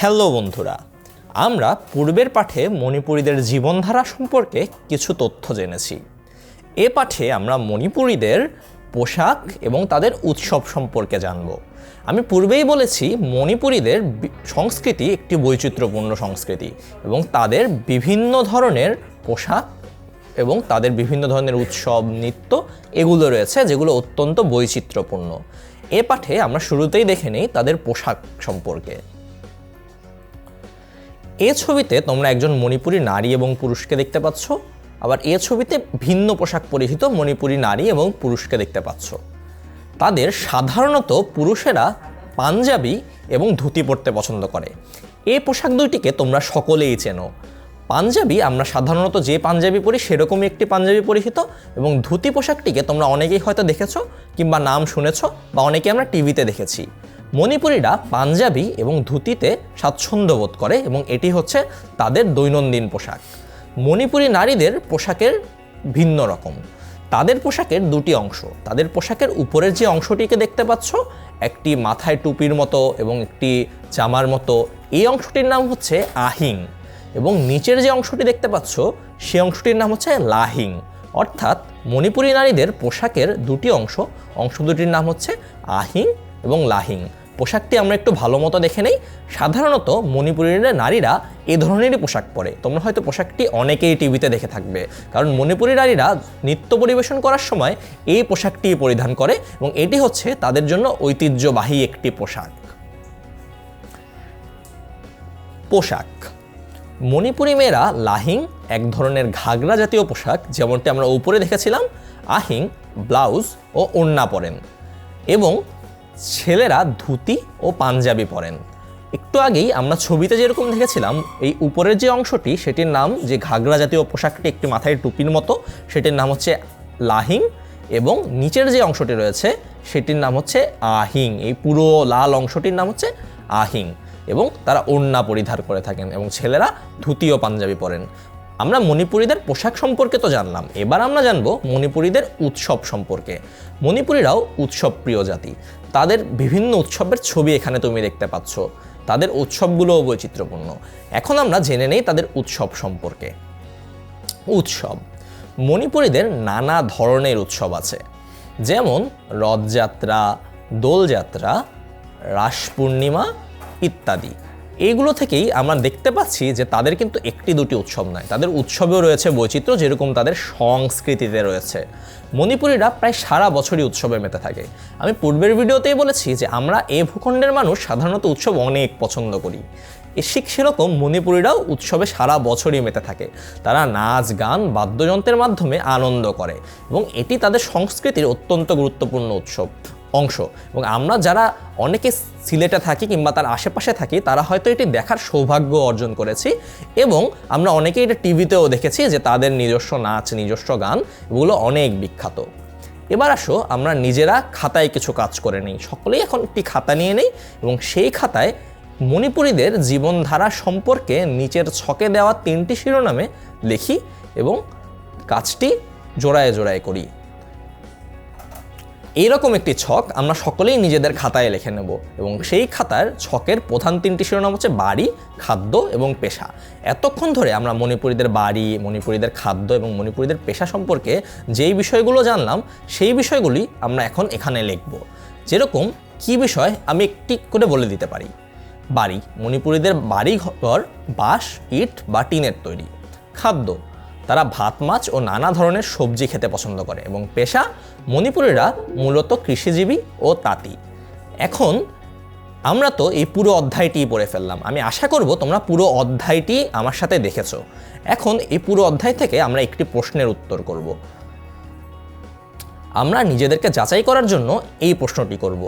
Hello বন্ধুরা, আমরা পূর্বের পাঠে মণিপুরীদের জীবনধারা সম্পর্কে কিছু তথ্য জেনেছি। এ পাঠে আমরা মণিপুরীদের পোশাক এবং তাদের উৎসব সম্পর্কে জানব। আমি পূর্বেই বলেছি মণিপুরীদের সংস্কৃতি একটি বৈচিত্র্যপূর্ণ সংস্কৃতি এবং তাদের বিভিন্ন ধরনের পোশাক এবং তাদের বিভিন্ন ধরনের উৎসব নৃত্য এগুলো রয়েছে যেগুলো অত্যন্ত বৈচিত্র্যপূর্ণ। এ পাঠে আমরা শুরুতেই দেখে নিই তাদের পোশাক সম্পর্কে। এ ছবিতে তোমরা একজন মণিপুরী নারী এবং পুরুষকে দেখতে পাচ্ছ, আবার এ ছবিতে ভিন্ন পোশাক পরিহিত মণিপুরী নারী এবং পুরুষকে দেখতে পাচ্ছ। তাদের সাধারণত পুরুষেরা পাঞ্জাবি এবং ধুতি পরতে পছন্দ করে। এই পোশাক দুইটিকে তোমরা সকলেই চেনো। পাঞ্জাবি আমরা সাধারণত যে পাঞ্জাবি পরি সেরকমই একটি পাঞ্জাবি পরিহিত, এবং ধুতি পোশাকটিকে তোমরা অনেকেই হয়তো দেখেছো কিংবা নাম শুনেছ বা অনেকে আমরা টিভিতে দেখেছি। মণিপুরীরা পাঞ্জাবি এবং ধুতিতে স্বাচ্ছন্দ্য বোধ করে এবং এটি হচ্ছে তাদের দৈনন্দিন পোশাক। মণিপুরী নারীদের পোশাকের ভিন্ন রকম। তাদের পোশাকের দুটি অংশ। তাদের পোশাকের উপরের যে অংশটিকে দেখতে পাচ্ছ, একটি মাথায় টুপির মতো এবং একটি জামার মতো, এই অংশটির নাম হচ্ছে আহিং, এবং নিচের যে অংশটি দেখতে পাচ্ছ সেই অংশটির নাম হচ্ছে লাহিং। অর্থাৎ মণিপুরী নারীদের পোশাকের দুটি অংশ দুটির নাম হচ্ছে আহিং এবং লাহিং। পোশাকটি আমরা একটু ভালো মতো দেখে নেই। সাধারণত মণিপুরী নারীরা এই ধরনেরই পোশাক পরে। তোমরা হয়তো পোশাকটি অনেকেই টিভিতে দেখে থাকবে, কারণ মণিপুরী নারীরা নৃত্য পরিবেশন করার সময় এই পোশাকটি পরিধান করে এবং এটি হচ্ছে তাদের জন্য ঐতিহ্যবাহী একটি পোশাক। পোশাক মণিপুরী মেয়েরা লাহিং এক ধরনের ঘাগরা জাতীয় পোশাক, যেমনটি আমরা উপরে দেখেছিলাম। আহিং ব্লাউজ ও ওড়না পরেন এবং ছেলেরা ধুতি ও পাঞ্জাবি পরেন। একটু আগেই আমরা ছবিতে যেরকম দেখেছিলাম, এই উপরের যে অংশটি সেটির নাম, যে ঘাগরা জাতীয় পোশাকটি একটি মাথায় টুপির মতো, সেটির নাম হচ্ছে লাহিং, এবং নিচের যে অংশটি রয়েছে সেটির নাম হচ্ছে আহিং। এই পুরো লাল অংশটির নাম হচ্ছে আহিং, এবং তারা ওড়না পরিধান করে থাকেন এবং ছেলেরা ধুতি ও পাঞ্জাবি পরেন। আমরা মণিপুরীদের পোশাক সম্পর্কে তো জানলাম, এবার আমরা জানবো মণিপুরীদের উৎসব সম্পর্কে। মণিপুরীরাও উৎসব প্রিয় জাতি। তাদের বিভিন্ন উৎসবের ছবি এখানে তুমি দেখতে পাচ্ছ। তাদের উৎসবগুলোও বৈচিত্র্যপূর্ণ। এখন আমরা জেনে নেই তাদের উৎসব সম্পর্কে। উৎসব মণিপুরীদের নানা ধরনের উৎসব আছে, যেমন রথযাত্রা, দোলযাত্রা, রাস পূর্ণিমা ইত্যাদি। এইগুলো থেকেই আমরা দেখতে পাচ্ছি যে তাদের কিন্তু একটি দুটি উৎসব নয়, তাদের উৎসবেও রয়েছে বৈচিত্র্য, যেরকম তাদের সংস্কৃতিতে রয়েছে। মণিপুরীরা প্রায় সারা বছরই উৎসবে মেতে থাকে। আমি পূর্বের ভিডিওতেই বলেছি যে আমরা এই ভূখণ্ডের মানুষ সাধারণত উৎসব অনেক পছন্দ করি। ঠিক সেরকম মণিপুরীরাও উৎসবে সারা বছরই মেতে থাকে। তারা নাচ গান বাদ্যযন্ত্রের মাধ্যমে আনন্দ করে এবং এটি তাদের সংস্কৃতির অত্যন্ত গুরুত্বপূর্ণ অংশ। এবং আমরা যারা অনেকে সিলেটে থাকি কিংবা তার আশেপাশে থাকি, তারা হয়তো এটি দেখার সৌভাগ্য অর্জন করেছি, এবং আমরা অনেকেই এটা টিভিতেও দেখেছি যে তাদের নিজস্ব নাচ, নিজস্ব গান এগুলো অনেক বিখ্যাত। এবার আসো আমরা নিজেরা খাতায় কিছু কাজ করে নিই। সকলেই এখন একটি খাতা নিয়ে নেই এবং সেই খাতায় মণিপুরীদের জীবনধারা সম্পর্কে নিচের ছকে দেওয়া 3টি শিরোনামে লিখি এবং কাজটি জোড়ায় জোড়ায় করি। এইরকম একটি ছক আমরা সকলেই নিজেদের খাতায় লিখে নেব, এবং সেই খাতার ছকের প্রধান 3টি শিরোনাম হচ্ছে বাড়ি, খাদ্য এবং পেশা। এতক্ষণ ধরে আমরা মণিপুরীদের বাড়ি, মণিপুরীদের খাদ্য এবং মণিপুরীদের পেশা সম্পর্কে যেই বিষয়গুলো জানলাম, সেই বিষয়গুলি আমরা এখন এখানে লিখব। যেরকম কি বিষয় আমি একটি করে বলে দিতে পারি। বাড়ি, মণিপুরীদের বাড়ি ঘর বাঁশ, ইট বা টিনের তৈরি। খাদ্য, তারা ভাত, মাছ ও নানা ধরনের সবজি খেতে পছন্দ করে। এবং পেশা, মণিপুরীরা মূলত কৃষিজীবী ও তাঁতি। এখন আমরা তো এই পুরো অধ্যায়টি পড়ে ফেললাম। আমি আশা করব তোমরা পুরো অধ্যায়টি আমার সাথে দেখেছো। এখন এই পুরো অধ্যায় থেকে আমরা একটি প্রশ্নের উত্তর করব। আমরা নিজেদেরকে যাচাই করার জন্য এই প্রশ্নটি করব।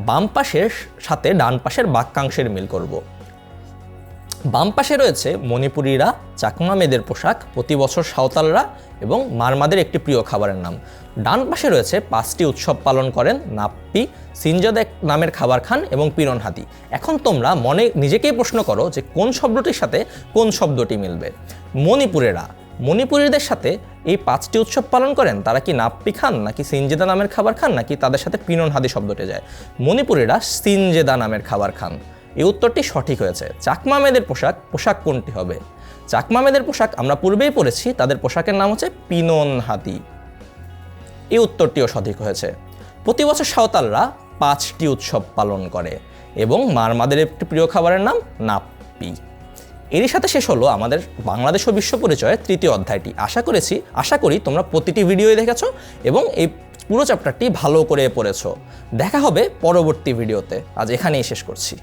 বাম পাশের সাথে ডান পাশের বাক্যাংশের মিল করব। বাম পাশে রয়েছে মণিপুরীরা চাকমা মেয়েদের পোশাক, প্রতি বছর সাঁওতালরা এবং মারমাদের একটি প্রিয় খাবারের নাম। ডান পাশে রয়েছে 5টি উৎসব পালন করেন, নাপ্পি, সিনজদ নামের খাবার খান এবং পিরন হাতি। এখন তোমরা নিজেকেই প্রশ্ন করো যে কোন শব্দটির সাথে কোন শব্দটি মিলবে। মণিপুরীদের সাথে এই 5টি উৎসব পালন করেন, তারা কি নাপ্পি খান নাকি সিনজেদা নামের খাবার খান নাকি তাদের সাথে পিনন হাদি শব্দটি যায়? মণিপুরীরা সিনজেদা নামের খাবার খান। এই উত্তরটি সঠিক হয়েছে। চাকমা মেয়েদের পোশাক কোনটি হবে? চাকমা মেয়েদের পোশাক আমরা পূর্বেই পড়েছি, তাদের পোশাকের নাম হচ্ছে পিনন হাতি। এই উত্তরটিও সঠিক হয়েছে। প্রতি বছর সাঁওতালরা 5টি উৎসব পালন করে এবং মারমাদের একটি প্রিয় খাবারের নাম নাপ্পি। এরই সাথে শেষ হলো আমাদের বাংলাদেশ ও বিশ্ব পরিচয়ের 3য় অধ্যায়টি। আশা করি তোমরা প্রতিটি ভিডিওই দেখেছো এবং এই পুরো চ্যাপ্টারটি ভালো করে পড়েছো। দেখা হবে পরবর্তী ভিডিওতে। আজ এখানেই শেষ করছি।